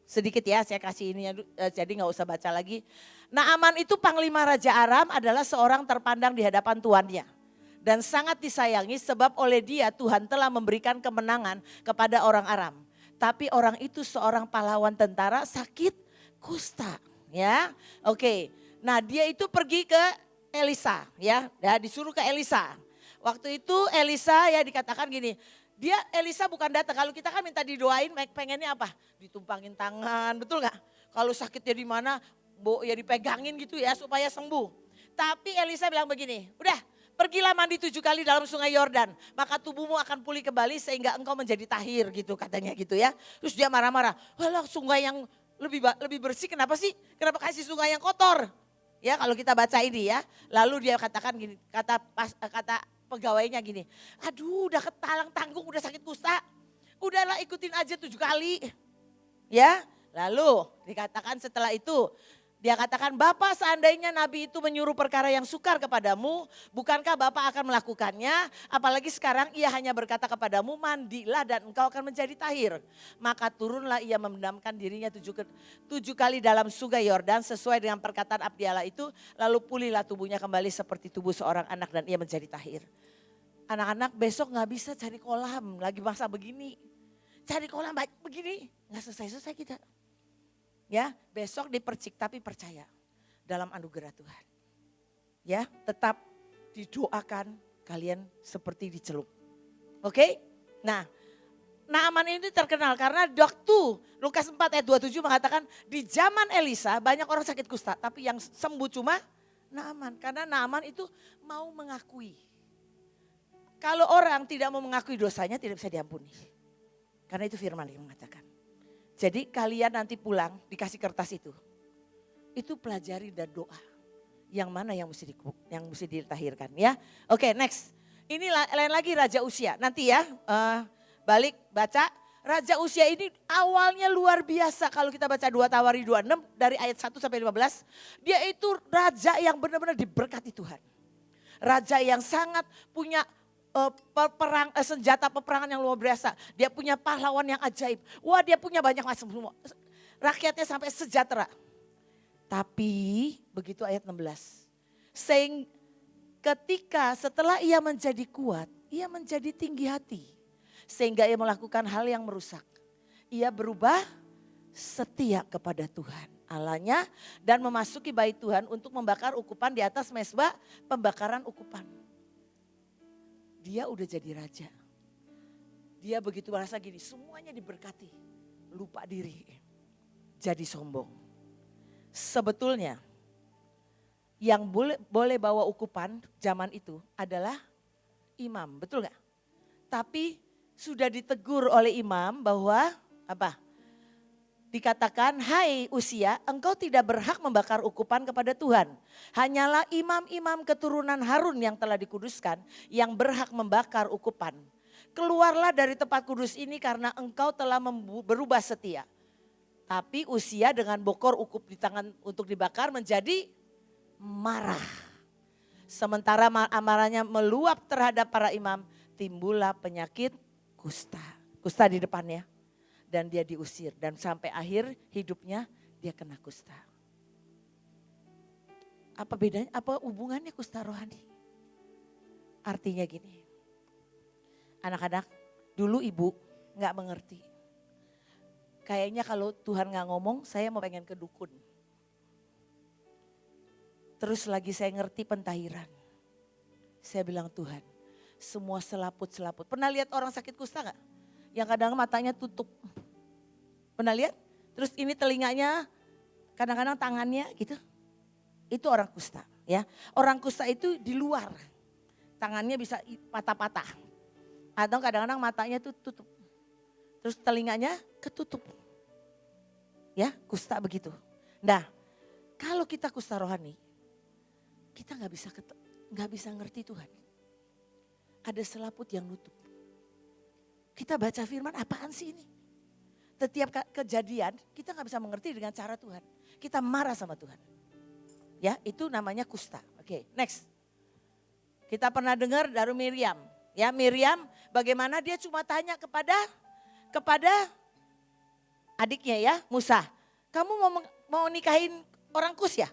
Sedikit ya, saya kasih ini jadi gak usah baca lagi. Naaman itu panglima Raja Aram adalah seorang terpandang di hadapan tuannya. Dan sangat disayangi sebab oleh dia Tuhan telah memberikan kemenangan kepada orang Aram. Tapi orang itu seorang pahlawan tentara sakit kusta. Ya, oke. Nah dia itu pergi ke Elisa ya, disuruh ke Elisa. Waktu itu Elisa ya dikatakan gini, Elisa bukan datang, kalau kita kan minta didoain pengennya apa? Ditumpangin tangan, betul gak? Kalau sakitnya di mana, ya dipegangin gitu ya supaya sembuh. Tapi Elisa bilang begini, udah pergilah mandi 7 kali dalam sungai Yordan, maka tubuhmu akan pulih kembali sehingga engkau menjadi tahir gitu katanya gitu ya. Terus dia marah-marah, walah sungai yang lebih bersih kenapa sih? Kenapa kasih sungai yang kotor? Ya kalau kita baca ini ya, lalu dia katakan gini, kata pegawainya gini, aduh udah ketalang tanggung, udah sakit kusta, udahlah ikutin aja 7 kali. Ya, lalu dikatakan setelah itu, dia katakan Bapak seandainya Nabi itu menyuruh perkara yang sukar kepadamu, bukankah Bapak akan melakukannya? Apalagi sekarang ia hanya berkata kepadamu mandilah dan engkau akan menjadi tahir. Maka turunlah ia memendamkan dirinya 7 kali dalam sungai Yordan sesuai dengan perkataan abdi Allah itu. Lalu pulihlah tubuhnya kembali seperti tubuh seorang anak dan ia menjadi tahir. Anak-anak besok gak bisa cari kolam lagi masa begini. Cari kolam baik begini, gak selesai-selesai kita. Ya, besok dipercik tapi percaya dalam anugerah Tuhan. Ya, tetap didoakan kalian seperti dicelup. Oke? Nah, Naaman ini terkenal karena waktu Lukas 4 ayat 27 mengatakan di zaman Elisa banyak orang sakit kusta. Tapi yang sembuh cuma Naaman. Karena Naaman itu mau mengakui. Kalau orang tidak mau mengakui dosanya tidak bisa diampuni. Karena itu firman yang mengatakan. Jadi kalian nanti pulang dikasih kertas itu. Itu pelajari dan doa. Yang mana yang mesti ditahirkan ya. Oke, next. Ini lain lagi Raja Usia. Nanti ya balik baca. Raja Usia ini awalnya luar biasa. Kalau kita baca 2 Tawari 26 dari ayat 1 sampai 15. Dia itu raja yang benar-benar diberkati Tuhan. Raja yang sangat punya senjata peperangan yang luar biasa. Dia punya pahlawan yang ajaib. Wah dia punya banyak macam semua. Rakyatnya sampai sejahtera. Tapi begitu ayat 16. Ketika setelah ia menjadi kuat, ia menjadi tinggi hati. Sehingga ia melakukan hal yang merusak. Ia berubah setia kepada Tuhan Allahnya dan memasuki bait Tuhan untuk membakar ukupan di atas mezbah pembakaran ukupan. Dia udah jadi raja. Dia begitu merasa gini, semuanya diberkati. Lupa diri, jadi sombong. Sebetulnya yang boleh bawa ukupan zaman itu adalah imam, betul gak? Tapi sudah ditegur oleh imam bahwa apa? Dikatakan, hai Usia, engkau tidak berhak membakar ukupan kepada Tuhan. Hanyalah imam-imam keturunan Harun yang telah dikuduskan yang berhak membakar ukupan. Keluarlah dari tempat kudus ini karena engkau telah berubah setia. Tapi Usia dengan bokor ukup di tangan untuk dibakar menjadi marah. Sementara amarahnya meluap terhadap para imam, timbullah penyakit kusta. Kusta di depannya. Dan dia diusir dan sampai akhir hidupnya dia kena kusta. Apa bedanya? Apa hubungannya kusta rohani? Artinya gini, anak-anak dulu ibu gak mengerti. Kayaknya kalau Tuhan gak ngomong saya mau pengen ke dukun. Terus lagi saya ngerti pentahiran. Saya bilang Tuhan semua selaput-selaput. Pernah lihat orang sakit kusta gak? Yang kadang matanya tutup. Pernah lihat? Terus ini telinganya, kadang-kadang tangannya gitu. Itu orang kusta ya. Orang kusta itu di luar. Tangannya bisa patah-patah. Atau kadang-kadang matanya tuh tutup. Terus telinganya ketutup. Ya, kusta begitu. Nah, kalau kita kusta rohani, kita nggak bisa ngerti Tuhan. Ada selaput yang nutup. Kita baca firman, apaan sih ini? Setiap kejadian kita nggak bisa mengerti dengan cara Tuhan. Kita marah sama Tuhan. Ya, itu namanya kusta. Oke, next. Kita pernah dengar dari Miriam. Ya, Miriam bagaimana dia cuma tanya kepada adiknya ya, Musa. Kamu mau nikahin orang Kus ya?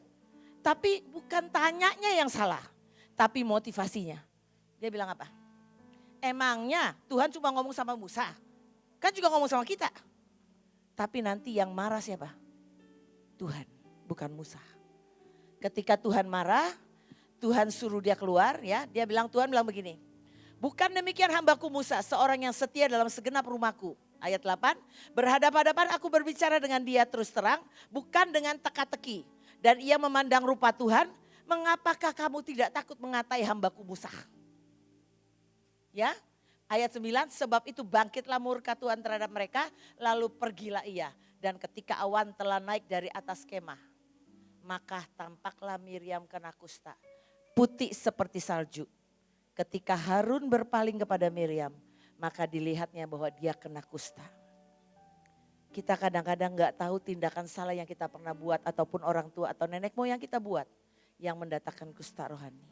Tapi bukan tanyanya yang salah, tapi motivasinya. Dia bilang apa? Emangnya Tuhan cuma ngomong sama Musa? Kan juga ngomong sama kita. Tapi nanti yang marah siapa? Tuhan, bukan Musa. Ketika Tuhan marah, Tuhan suruh dia keluar ya. Tuhan bilang begini. Bukan demikian hambaku Musa, seorang yang setia dalam segenap rumahku. Ayat 8, berhadapan-hadapan aku berbicara dengan dia terus terang, bukan dengan teka-teki. Dan ia memandang rupa Tuhan, mengapakah kamu tidak takut mengatai hambaku Musa? Ya, ayat 9, sebab itu bangkitlah murka Tuhan terhadap mereka, lalu pergilah ia. Dan ketika awan telah naik dari atas kemah, maka tampaklah Miriam kena kusta, putih seperti salju. Ketika Harun berpaling kepada Miriam, maka dilihatnya bahwa dia kena kusta. Kita kadang-kadang gak tahu tindakan salah yang kita pernah buat ataupun orang tua atau nenek moyang kita buat yang mendatangkan kusta rohani.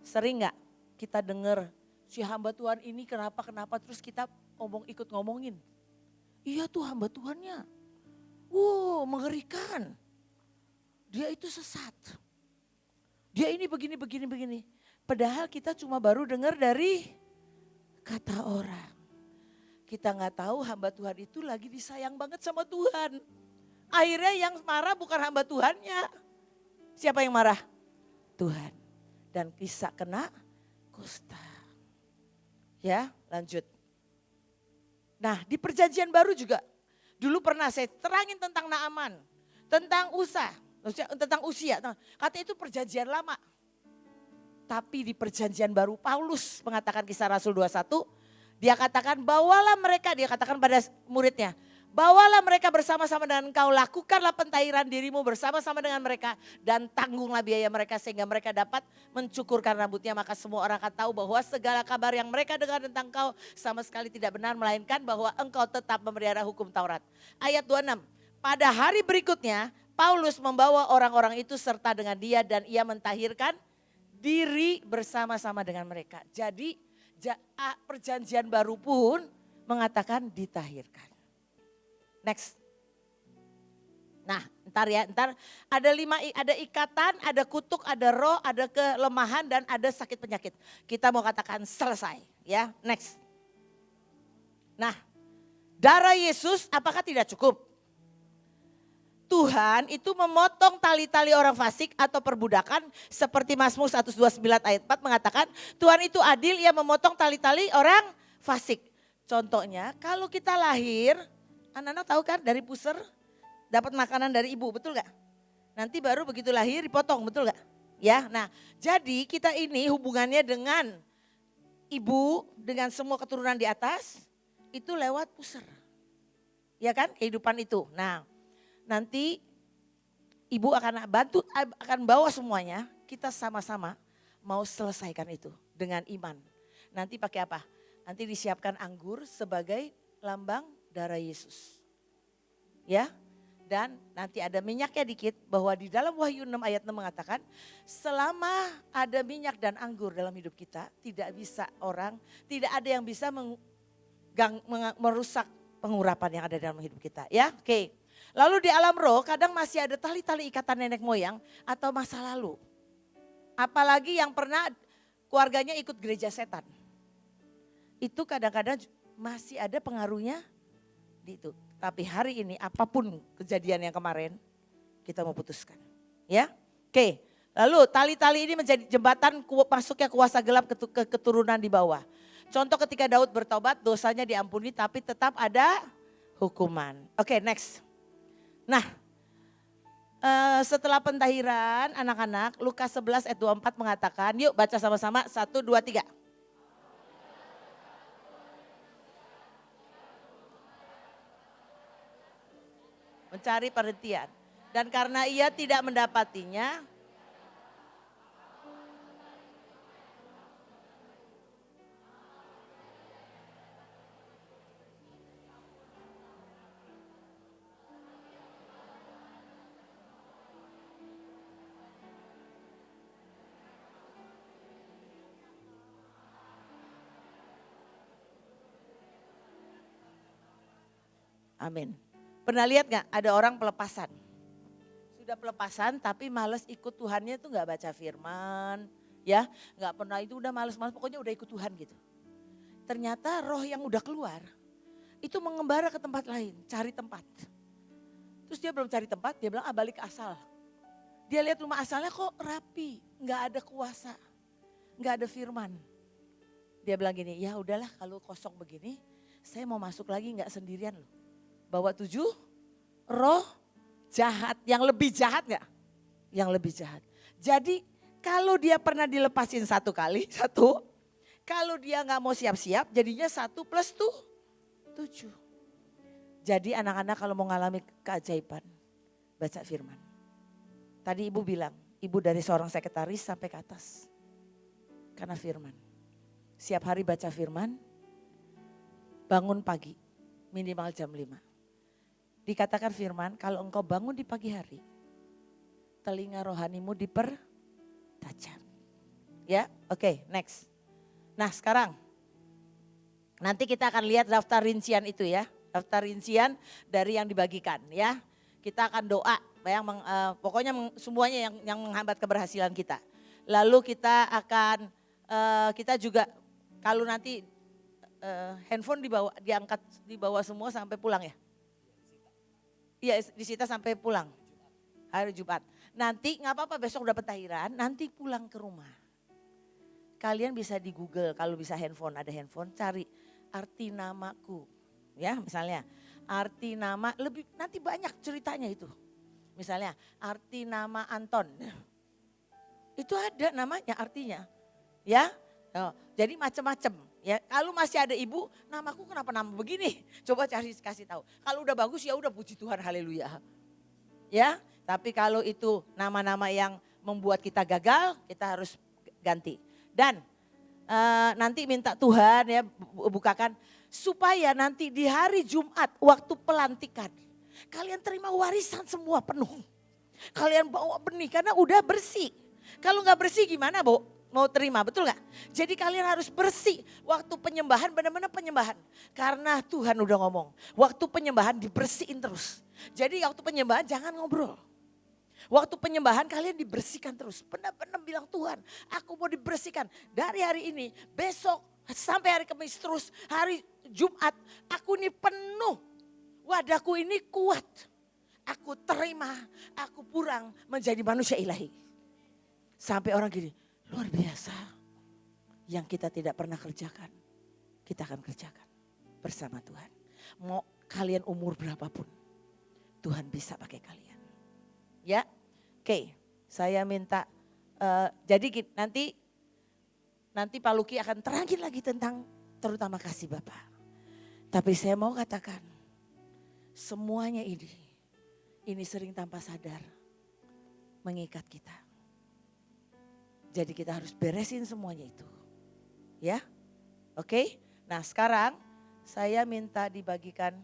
Sering gak kita dengar si hamba Tuhan ini kenapa terus kita ikut ngomongin. Iya tuh hamba Tuhannya. Mengerikan. Dia itu sesat. Dia ini begini. Padahal kita cuma baru dengar dari kata orang. Kita gak tahu hamba Tuhan itu lagi disayang banget sama Tuhan. Akhirnya yang marah bukan hamba Tuhannya. Siapa yang marah? Tuhan. Dan kisah kena kusta. Ya, lanjut. Nah, di perjanjian baru juga. Dulu pernah saya terangin tentang Naaman. Tentang Usia. Katanya itu perjanjian lama. Tapi di perjanjian baru Paulus mengatakan kisah Rasul 21. Dia katakan bawalah mereka, dia katakan pada muridnya. Bawalah mereka bersama-sama dengan engkau, lakukanlah pentahiran dirimu bersama-sama dengan mereka. Dan tanggunglah biaya mereka sehingga mereka dapat mencukurkan rambutnya. Maka semua orang akan tahu bahwa segala kabar yang mereka dengar tentang engkau sama sekali tidak benar. Melainkan bahwa engkau tetap memelihara hukum Taurat. Ayat 26, pada hari berikutnya Paulus membawa orang-orang itu serta dengan dia dan ia mentahirkan diri bersama-sama dengan mereka. Jadi perjanjian baru pun mengatakan ditahirkan. Next. Nah, ntar ada ikatan, ada kutuk, ada roh, ada kelemahan dan ada sakit penyakit. Kita mau katakan selesai, ya. Next. Nah, darah Yesus apakah tidak cukup? Tuhan itu memotong tali-tali orang fasik atau perbudakan seperti Mazmur 129 ayat 4 mengatakan Tuhan itu adil, ia memotong tali-tali orang fasik. Contohnya kalau kita lahir, anak-anak tahu kan dari puser dapat makanan dari ibu, betul gak? Nanti baru begitu lahir dipotong, betul gak? Ya, nah jadi kita ini hubungannya dengan ibu, dengan semua keturunan di atas itu lewat puser. Ya kan kehidupan itu. Nah nanti ibu akan bantu, akan bawa semuanya, kita sama-sama mau selesaikan itu dengan iman. Nanti pakai apa? Nanti disiapkan anggur sebagai lambang darah Yesus. Ya, dan nanti ada minyaknya dikit bahwa di dalam Wahyu 6 ayat 6 mengatakan selama ada minyak dan anggur dalam hidup kita tidak ada yang bisa merusak pengurapan yang ada dalam hidup kita. Ya, oke. Lalu di alam roh kadang masih ada tali-tali ikatan nenek moyang atau masa lalu. Apalagi yang pernah keluarganya ikut gereja setan. Itu kadang-kadang masih ada pengaruhnya di itu. Tapi hari ini apapun kejadian yang kemarin kita mau putuskan. Ya, oke. Lalu tali-tali ini menjadi jembatan masuknya kuasa gelap ke keturunan di bawah. Contoh ketika Daud bertobat dosanya diampuni tapi tetap ada hukuman. Oke, next. Nah, setelah pentahiran anak-anak, Lukas 11 ayat 24 mengatakan, yuk baca sama-sama 1, 2, 3. Mencari perhentian. Dan karena ia tidak mendapatinya, amin. Pernah lihat gak ada orang pelepasan? Sudah pelepasan tapi males ikut Tuhannya tuh gak baca firman. Ya gak pernah itu udah males pokoknya udah ikut Tuhan gitu. Ternyata roh yang udah keluar itu mengembara ke tempat lain, cari tempat. Terus dia belum cari tempat, dia bilang balik ke asal. Dia lihat rumah asalnya kok rapi, gak ada kuasa, gak ada firman. Dia bilang gini, ya udahlah kalau kosong begini, saya mau masuk lagi gak sendirian loh. Bawa 7 roh jahat, yang lebih jahat gak? Yang lebih jahat. Jadi kalau dia pernah dilepasin 1 kali, 1. Kalau dia gak mau siap-siap jadinya 1 plus 7. Jadi anak-anak kalau mau ngalami keajaiban, baca firman. Tadi ibu bilang, ibu dari seorang sekretaris sampai ke atas. Karena firman. Siap hari baca firman, bangun pagi minimal jam 5. Dikatakan firman, kalau engkau bangun di pagi hari, telinga rohanimu dipertajam. Ya, oke, next. Nah sekarang, nanti kita akan lihat daftar rincian itu ya. Daftar rincian dari yang dibagikan ya. Kita akan doa, pokoknya semuanya yang menghambat keberhasilan kita. Lalu kita akan, kita juga kalau nanti handphone diangkat dibawa semua sampai pulang ya. Iya disita sampai pulang hari Jumat. Nanti nggak apa-apa besok udah pentahiran, nanti pulang ke rumah. Kalian bisa di Google kalau bisa handphone, ada handphone cari arti namaku. Ya misalnya arti nama nanti banyak ceritanya itu. Misalnya arti nama Anton. Itu ada namanya artinya. Ya. Jadi macam-macam. Ya, kalau masih ada ibu, namaku kenapa nama begini? Coba kasih tahu. Kalau udah bagus ya udah puji Tuhan, haleluya. Ya, tapi kalau itu nama-nama yang membuat kita gagal, kita harus ganti. Dan nanti minta Tuhan ya bukakan supaya nanti di hari Jumat waktu pelantikan kalian terima warisan semua penuh. Kalian bawa benih karena udah bersih. Kalau nggak bersih gimana, Bu? Mau terima, betul gak? Jadi kalian harus bersih. Waktu penyembahan benar-benar penyembahan. Karena Tuhan udah ngomong. Waktu penyembahan dibersihin terus. Jadi waktu penyembahan jangan ngobrol. Waktu penyembahan kalian dibersihkan terus. Benar-benar bilang Tuhan aku mau dibersihkan. Dari hari ini, besok sampai hari Kamis terus. Hari Jumat aku ini penuh. Wadahku ini kuat. Aku aku terima, aku pulang menjadi manusia ilahi. Sampai orang gini, luar biasa. Yang kita tidak pernah kerjakan, kita akan kerjakan bersama Tuhan. Mau kalian umur berapapun, Tuhan bisa pakai kalian. Ya, oke. Saya minta, jadi nanti Pak Luki akan terangin lagi tentang terutama kasih Bapa. Tapi saya mau katakan, semuanya ini sering tanpa sadar mengikat kita. Jadi kita harus beresin semuanya itu. Ya, oke. Nah sekarang saya minta dibagikan